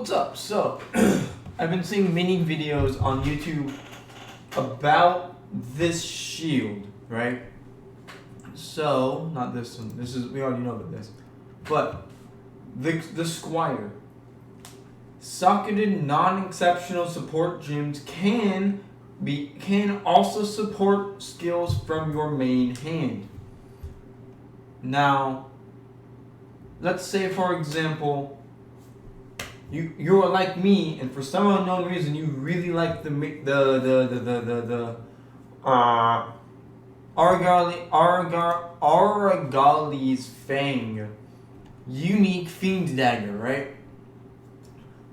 What's up? So, I've been seeing many videos on YouTube about this shield, right? So, not this one. This is, we already know about this. But, the Squire. Socketed non-exceptional support gems can also support skills from your main hand. Now, let's say for example, you're like me, and for some unknown reason you really like the Aragali's Fang unique fiend dagger, right?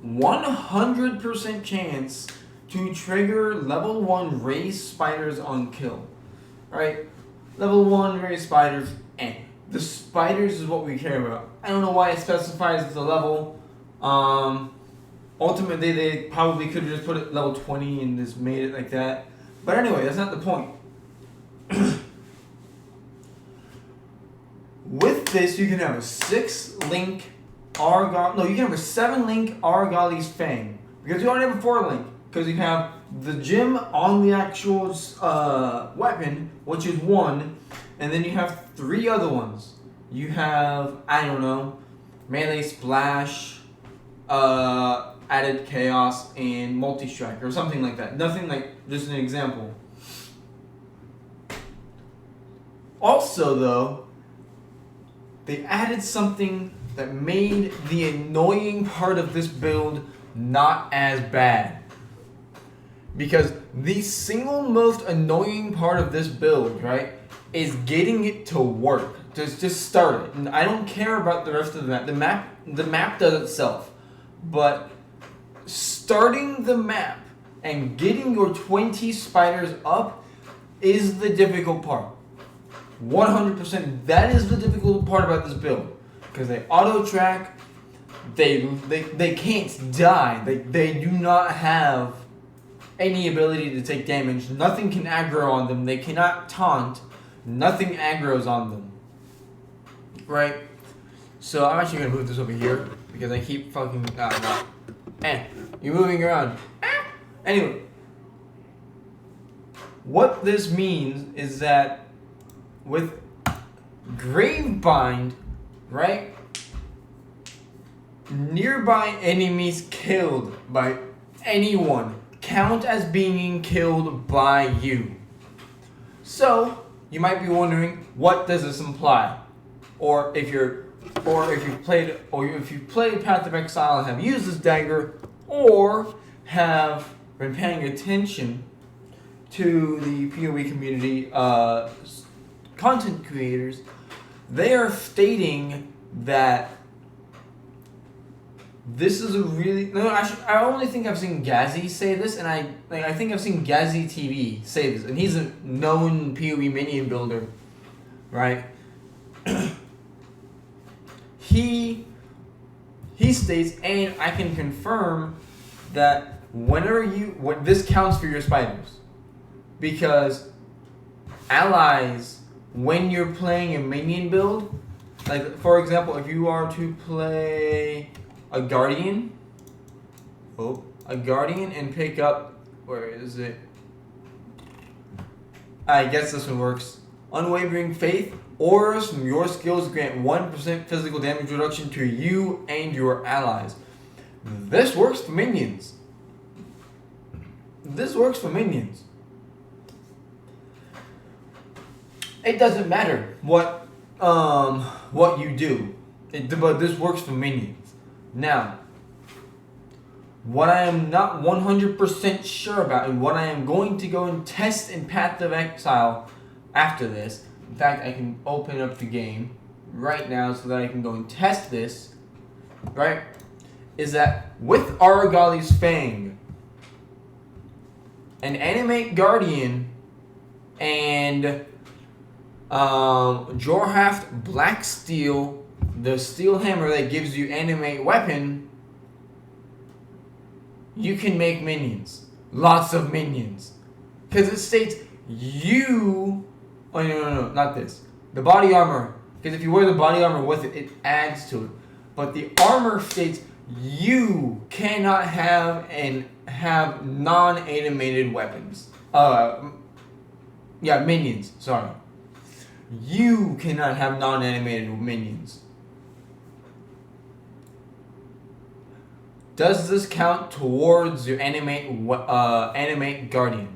100% chance to trigger level 1 raised spiders on kill, right? Level 1 raised spiders, the spiders is what we care about. I don't know why it specifies the level. Ultimately, they probably could have just put it level 20 and just made it like that. But anyway, that's not the point. With this, you can have a 6-link you can have a 7-link Aragali's Fang. Because you already have a 4-link. Because you have the gem on the actual weapon, which is 1. And then you have 3 other ones. You have, I don't know, melee splash, added chaos, and multi-strike, or something like that. Nothing like, just an example. Also though, they added something that made the annoying part of this build not as bad. Because the single most annoying part of this build, right, is getting it to work. Just start it. And I don't care about the rest of the map. The map does itself. But starting the map and getting your 20 spiders up is the difficult part. 100%. That is the difficult part about this build. Because they auto track. They can't die. They do not have any ability to take damage. Nothing can aggro on them. They cannot taunt. Nothing aggroes on them. Right? So I'm actually going to move this over here. Because I keep fucking... you're moving around. Anyway. What this means is that with Gravebind, right? Nearby enemies killed by anyone count as being killed by you. So, you might be wondering, what does this imply? Or if you've played Path of Exile and have used this dagger, or have been paying attention to the PoE community content creators, they are stating that this is a really... No, actually, I only think I've seen Gazzy say this, and I think I've seen Gazzy TV say this, and he's a known PoE minion builder, right? He states, and I can confirm that this counts for your spiders, because allies, when you're playing a minion build, like for example, if you are to play a guardian and pick up, where is it? I guess this one works. Unwavering Faith, auras from your skills grant 1% physical damage reduction to you and your allies. This works for minions. It doesn't matter what you do, but this works for minions. Now, what I am not 100% sure about, and what I am going to go and test in Path of Exile after this, in fact, I can open up the game right now so that I can go and test this, right, is that with Aragali's Fang, an Animate Guardian, and Jorhaft Black Steel, the steel hammer that gives you animate weapon, you can make minions. Lots of minions. Because it states you... Oh, no, not this. The body armor. Because if you wear the body armor with it, it adds to it. But the armor states You cannot have non-animated weapons. Minions. Sorry. You cannot have non-animated minions. Does this count towards your animate guardian?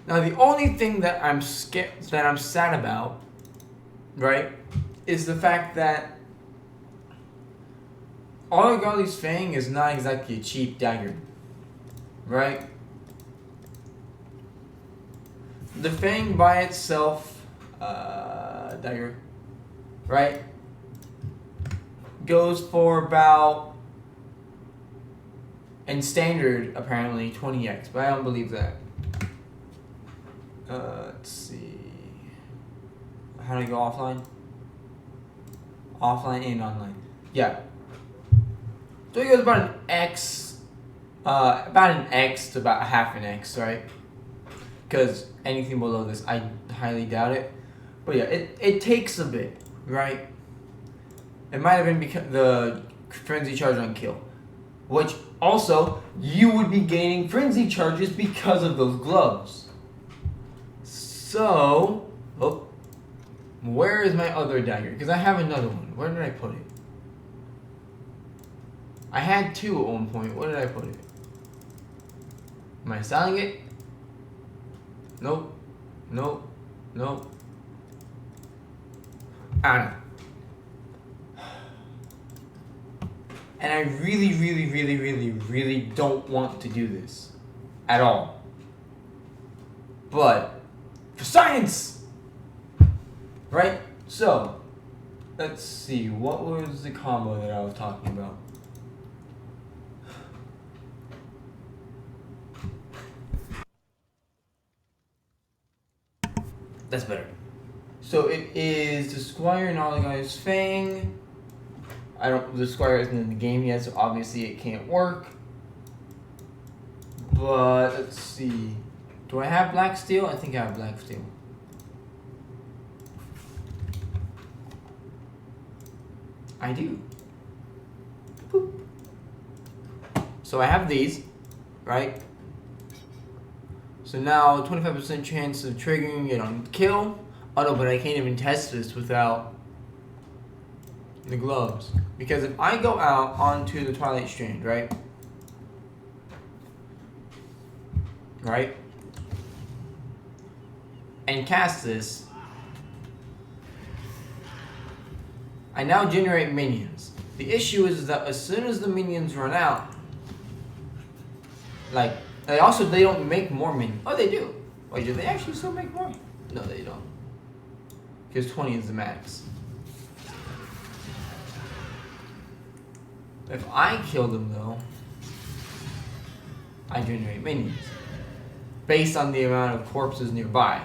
Now the only thing that I'm sad about, right, is the fact that Oligarchy's Fang is not exactly a cheap dagger, right? The Fang by itself, dagger, right, goes for about, in standard apparently, 20x, but I don't believe that. Let's see. How do I go offline? Offline and online. Yeah. So it goes about an X, to about half an X, right? Because anything below this, I highly doubt it. But yeah, it takes a bit, right? It might have been because the frenzy charge on kill, which also you would be gaining frenzy charges because of those gloves. So, where is my other dagger? Because I have another one. Where did I put it? I had two at one point. Where did I put it? Am I selling it? Nope. Nope. Nope. I don't know. And I really don't want to do this. At all. But, for science! Right? So, let's see. What was the combo that I was talking about? That's better. So it is the Squire and Oligarch's Fang. The Squire isn't in the game yet, so obviously it can't work. But let's see. Do I have Black Steel? I think I have Black Steel. I do. Boop. So I have these, right? So now 25% chance of triggering it on kill. Oh no, but I can't even test this without the gloves. Because if I go out onto the Twilight Strand, right? Right? And cast this, I now generate minions. The issue is that as soon as the minions run out, like, they don't make more minions. Oh, they do. Wait, do they actually still make more? No, they don't. Because 20 is the max. If I kill them, though, I generate minions. Based on the amount of corpses nearby.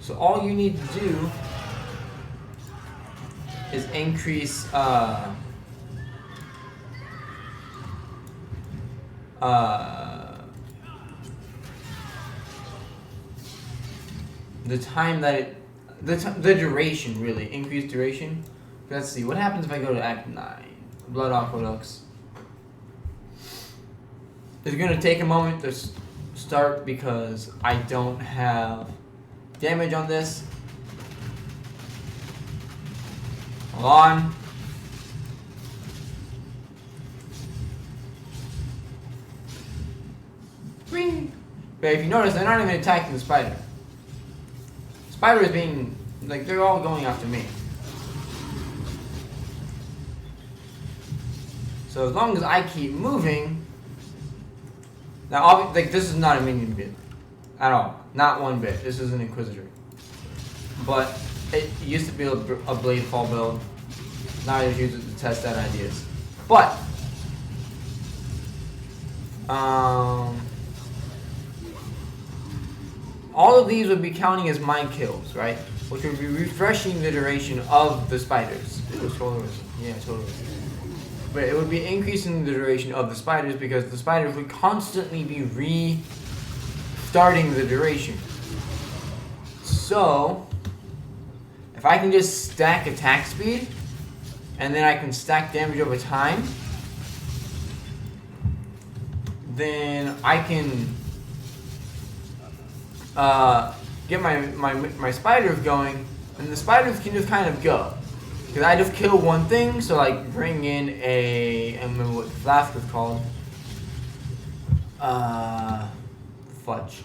So all you need to do is increase the time that the duration, really, increased duration. Let's see what happens if I go to Act 9. Blood Aqueducts. It's gonna take a moment to start because I don't have damage on this. Hold on. Whee! But if you notice, they're not even attacking the spider. Spider is being, like, they're all going after me. So as long as I keep moving, now, like, this is not a minion bit at all. Not one bit. This is an Inquisitor. But it used to be a Blade Fall build. Now I just use it to test out ideas. But all of these would be counting as my kills, right? Which would be refreshing the duration of the spiders. Ooh, totally. Yeah, totally. But it would be increasing the duration of the spiders because the spiders would constantly be restarting the duration. So, If I can just stack attack speed, and then I can stack damage over time, then I can get my spiders going, and the spiders can just kind of go. Because I just kill one thing, so like bring in I don't remember what the flask was called. Fudge.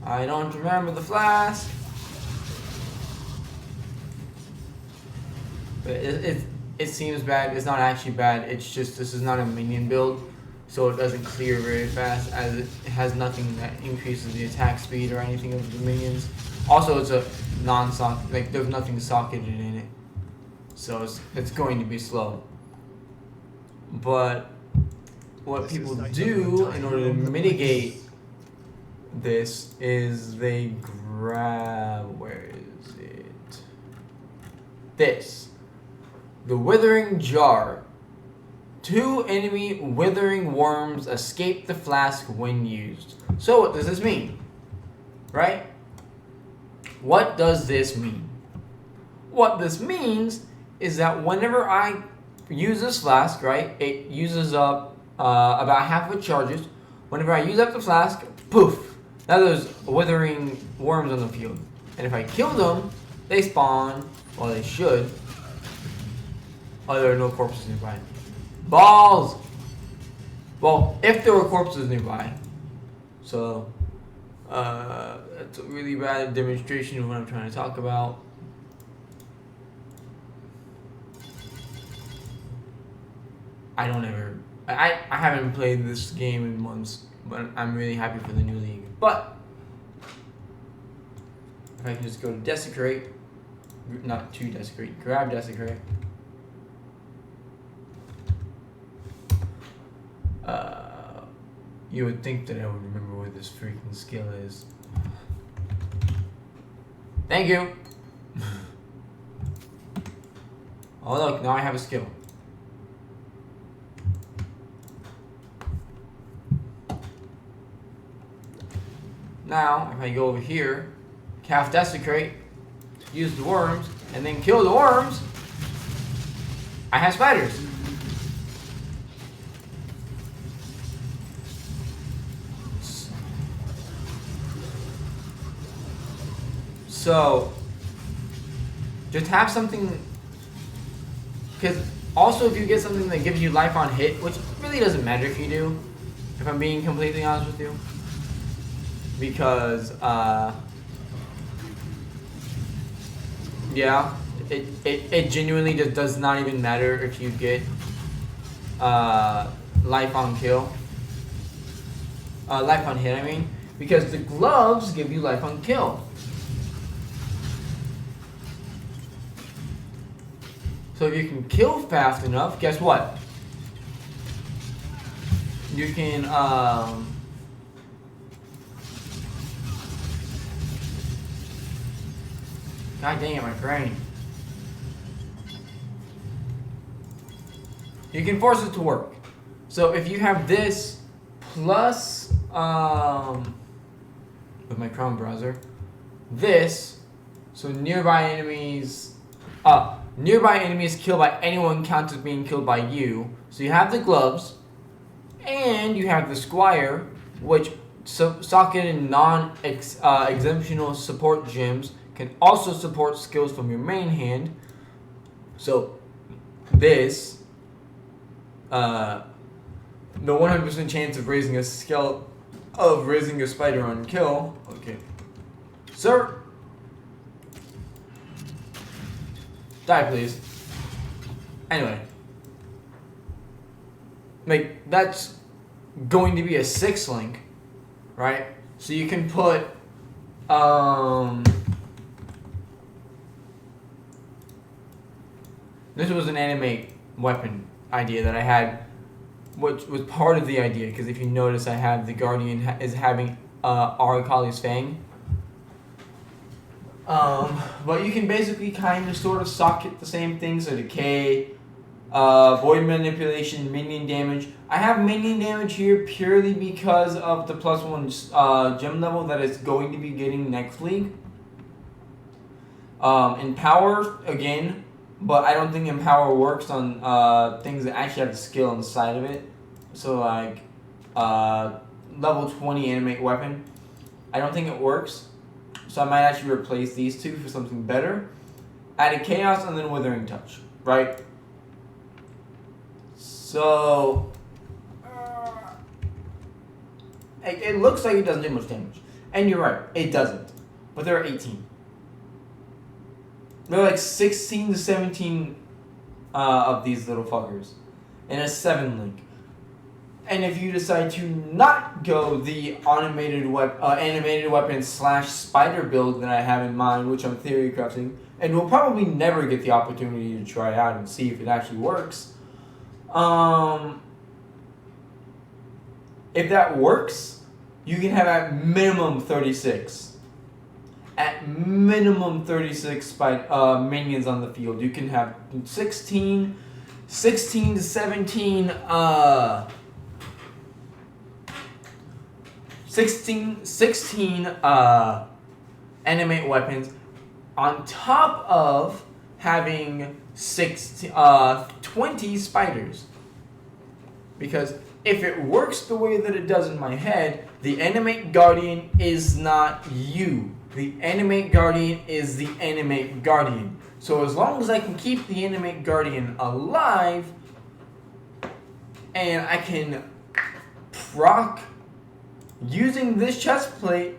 I don't remember the flask. But it seems bad. It's not actually bad. It's just this is not a minion build, so it doesn't clear very fast, as it has nothing that increases the attack speed or anything of the minions. Also, it's a non-socket, like there's nothing socketed in it, so it's going to be slow. But what people do in order to mitigate this is they grab, where is it? This. The Withering Jar. 2 enemy withering worms escape the flask when used. So what does this mean? Right? What does this mean? What this means is that whenever I use this flask, right, it uses up about half of its charges. Whenever I use up the flask, poof, now there's withering worms on the field. And if I kill them, they spawn, well they should. Oh, there are no corpses nearby. Balls! Well, if there were corpses nearby. So, that's a really bad demonstration of what I'm trying to talk about. I haven't played this game in months, but I'm really happy for the new league. But, if I can just go to Desecrate, not to Desecrate, grab Desecrate. You would think that I would remember what this freaking skill is. Thank you! Oh look, now I have a skill. Now, if I go over here, cast Desecrate, use the worms, and then kill the worms, I have spiders. So, just have something, because also if you get something that gives you life on hit, which really doesn't matter if you do, if I'm being completely honest with you, because, yeah, it genuinely just does not even matter if you get life on kill, life on hit I mean, because the gloves give you life on kill. So if you can kill fast enough, guess what? You can, God dang it, my brain. You can force it to work. So if you have this plus, with my Chrome browser, this, so nearby enemies killed by anyone counts as being killed by you. So you have the gloves, and you have the Squire, which socketed non-exemptional support gems can also support skills from your main hand. So this, the 100% chance of raising a spider on kill. Okay, sir. Die, please. Anyway. Like, that's going to be a 6 link, right? So you can put, this was an animate weapon idea that I had, which was part of the idea, because if you notice, I have the Guardian is having, Aracali's Fang. But you can basically kind of sort of socket the same thing, so decay, Void Manipulation, minion damage. I have minion damage here purely because of the +1 gem level that it's going to be getting next week. Empower, again, but I don't think Empower works on things that actually have the skill on the side of it. So like level 20 animate weapon. I don't think it works. So I might actually replace these two for something better. Added Chaos and then Withering Touch, right? So it looks like it doesn't do much damage. And you're right, it doesn't. But there are 18. There are like 16 to 17 of these little fuckers. And a 7 link. And if you decide to not go the animated weapon / spider build that I have in mind, which I'm theory crafting, and we'll probably never get the opportunity to try out and see if it actually works. If that works, you can have at minimum 36. At minimum 36 minions on the field. You can have 16 to 17 16 animate weapons on top of having 20 spiders. Because if it works the way that it does in my head, the animate guardian is not you. The animate guardian is the animate guardian. So as long as I can keep the animate guardian alive, and I can proc using this chest plate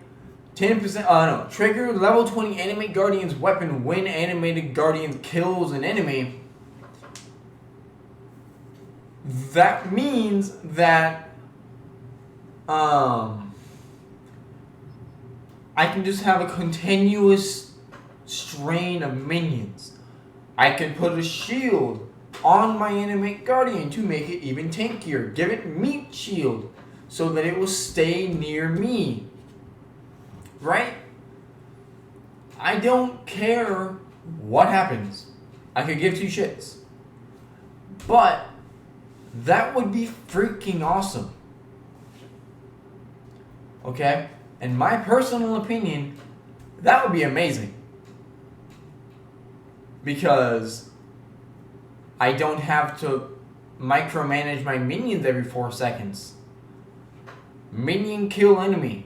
10%, trigger level 20 animate guardian's weapon when animated guardian kills an enemy. That means that I can just have a continuous strain of minions. I can put a shield on my animate guardian to make it even tankier. Give it meat shield so that it will stay near me. Right? I don't care what happens. I could give two shits. But that would be freaking awesome. Okay? In my personal opinion, that would be amazing. Because I don't have to micromanage my minions every 4 seconds. Minion kill enemy.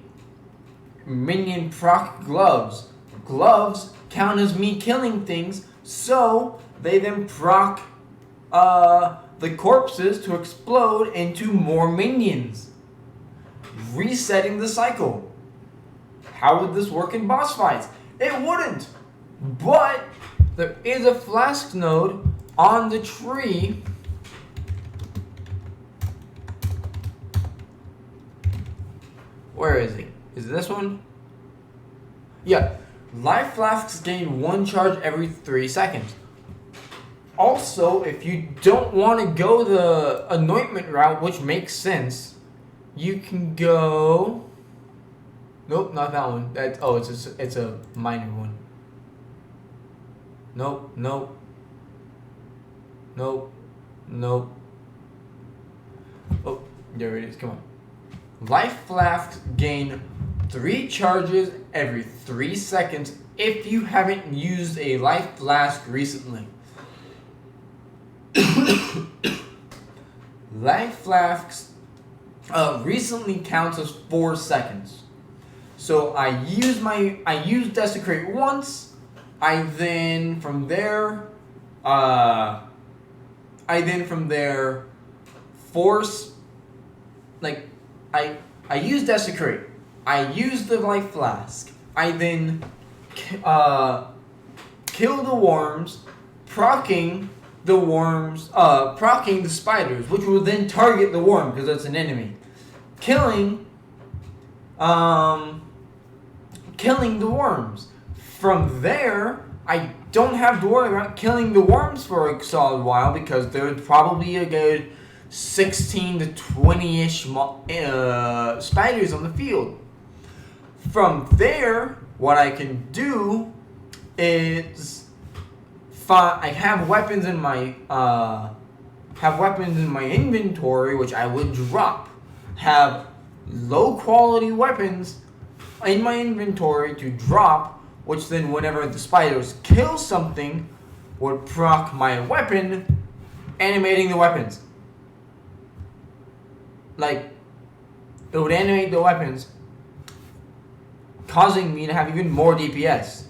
Minion proc gloves. Gloves count as me killing things, so they then proc the corpses to explode into more minions. Resetting the cycle. How would this work in boss fights? It wouldn't. But there is a flask node on the tree Where is he? Is it this one? Yeah. Life flasks gain 1 charge every 3 seconds. Also, if you don't want to go the anointment route, which makes sense, you can go... Nope, not that one. It's a minor one. Nope. Oh, there it is. Come on. Life flasks gain 3 charges every 3 seconds if you haven't used a life flask recently. Life flasks recently counts as 4 seconds. So I use Desecrate once. I then from there force, like I use Desecrate. I use the Life Flask. I then kill the worms, proccing the spiders, which will then target the worm because it's an enemy. Killing the worms. From there, I don't have to worry about killing the worms for a solid while because there's probably a good 16 to 20-ish spiders on the field. From there, what I can do is I have weapons in my have weapons in my inventory, which I would drop. Have low quality weapons in my inventory to drop, which then whenever the spiders kill something, would proc my weapon, animating the weapons. Like, it would animate the weapons, causing me to have even more DPS.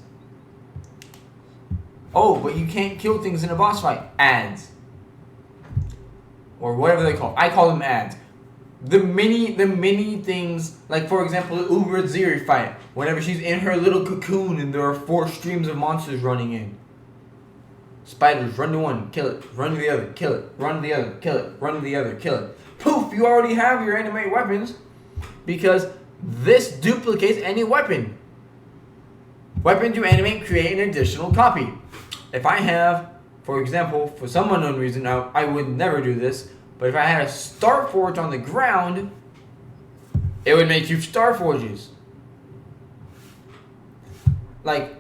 Oh, but you can't kill things in a boss fight. Ads. Or whatever they call it. I call them ads. The mini things, like for example, the Uber Ziri fight. Whenever she's in her little cocoon and there are 4 streams of monsters running in. Spiders, run to one, kill it. Run to the other, kill it. Run to the other, kill it. Run to the other, kill it. Poof, you already have your animate weapons. Because this duplicates any weapon. Weapon to animate, create an additional copy. If I have, for example, for some unknown reason, now I would never do this, but if I had a Starforge on the ground, it would make 2 Starforges. Like,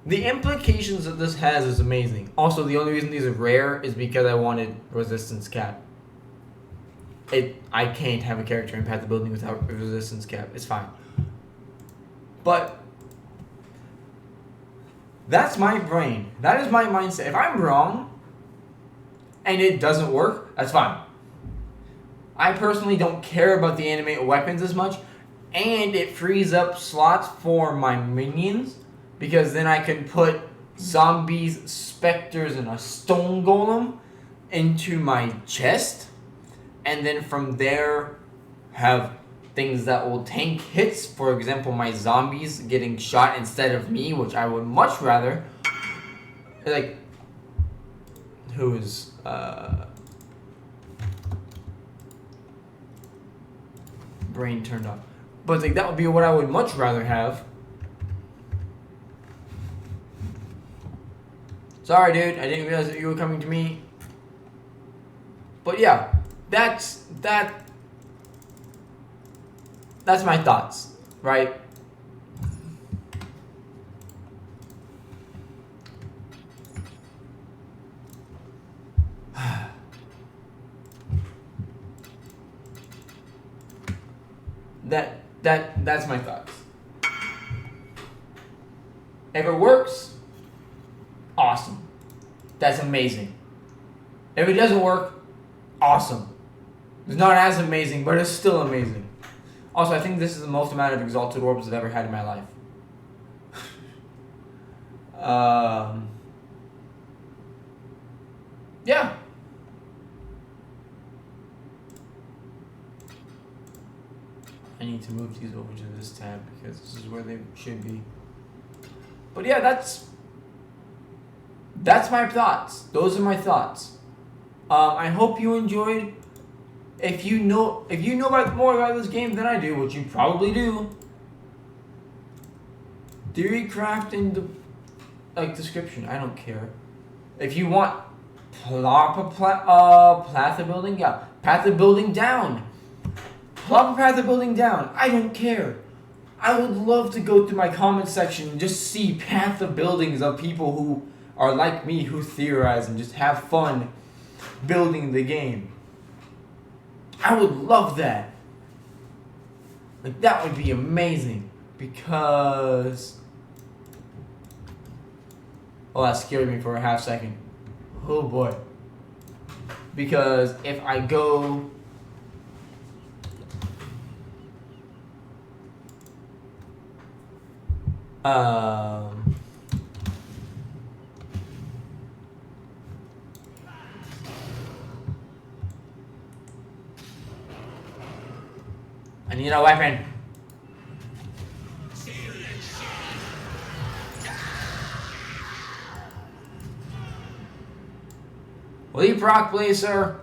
the implications that this has is amazing. Also, the only reason these are rare is because I wanted resistance cap. I can't have a character in Path of Building without resistance cap. It's fine. But that's my brain. That is my mindset. If I'm wrong and it doesn't work, that's fine. I personally don't care about the animate weapons as much, and it frees up slots for my minions because then I can put zombies, specters, and a stone golem into my chest, and then from there have things that will tank hits. For example, my zombies getting shot instead of me, which I would much rather. Like, who is brain turned off. But like that would be what I would much rather have. Sorry, dude. I didn't realize that you were coming to me. But yeah, that's my thoughts, right? That's my thoughts. If it works, awesome. That's amazing. If it doesn't work, awesome. It's not as amazing, but it's still amazing. Also, I think this is the most amount of exalted orbs I've ever had in my life. Yeah. I need to move these over to this tab because this is where they should be. But yeah, that's my thoughts. Those are my thoughts. I hope you enjoyed. If you know more about this game than I do, which you probably do, theorycraft in the description. I don't care. If you want path of building, yeah, path of building down. Plop path of building down. I don't care. I would love to go through my comment section and just see path of buildings of people who are like me, who theorize and just have fun building the game. I would love that. Like, that would be amazing. Because... oh, that scared me for a half second. Oh boy. Because if I go... I need a weapon. Will you proc, please, sir?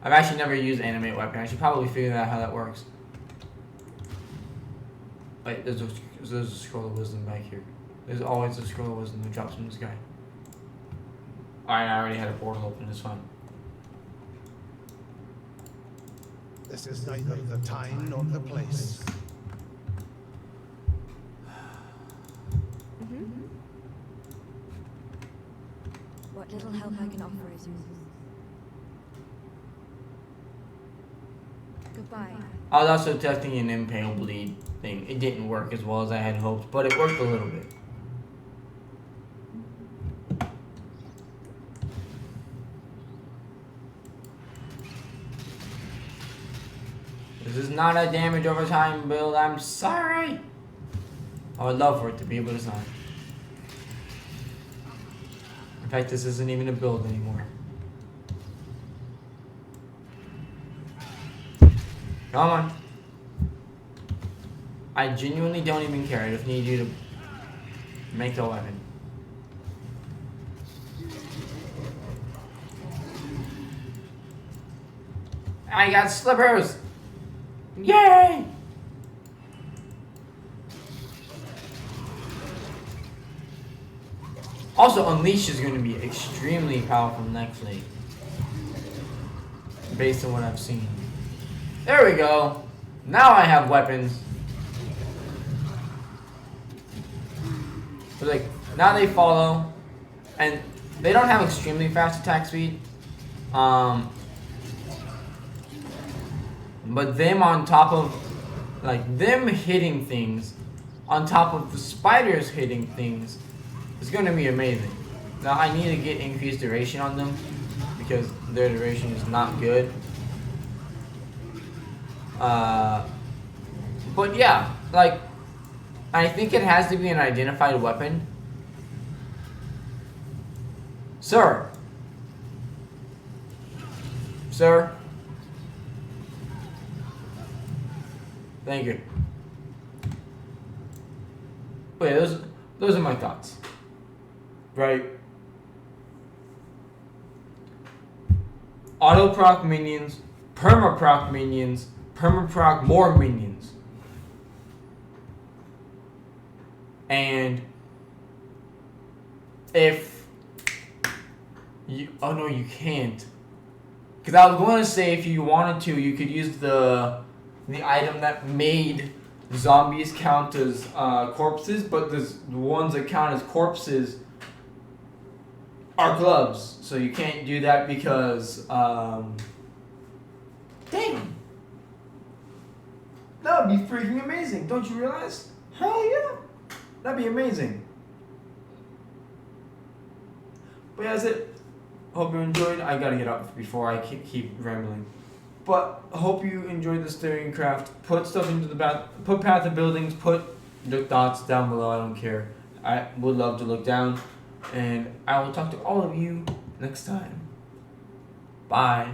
I've actually never used animate weapon. I should probably figure out how that works. Wait, there's a scroll of wisdom back here. There's always a scroll of wisdom that drops from the sky. Alright, I already had a portal open. It's fine. This is neither the time nor the place. Mm-hmm. What little help I can offer is I was also testing an impale bleed thing. It didn't work as well as I had hoped, but it worked a little bit. This is not a damage over time build, I'm sorry. I would love for it to be, but it's not. In fact, this isn't even a build anymore. Come on. I genuinely don't even care. I just need you to make the weapon. I got slippers! Yay! Also, Unleash is going to be extremely powerful next league. Based on what I've seen. There we go. Now I have weapons. But like, now they follow. And they don't have extremely fast attack speed. But them on top of, like, them hitting things on top of the spiders hitting things is going to be amazing. Now I need to get increased duration on them because their duration is not good. But yeah, like, I think it has to be an identified weapon. Sir. Sir. Thank you. Wait, those are my thoughts. Right? Auto proc minions, perma proc minions, perma proc more minions. And if you, oh no, you can't. Because I was going to say if you wanted to, you could use the item that made zombies count as corpses, but the ones that count as corpses are gloves. So you can't do that because, dang. That would be freaking amazing, don't you realize? Hell yeah. That'd be amazing. But yeah, that's it. Hope you enjoyed. I gotta get up before I keep rambling. But I hope you enjoyed this theory craft. Put stuff into the put path of buildings, put the dots down below, I don't care. I would love to look down. And I will talk to all of you next time. Bye.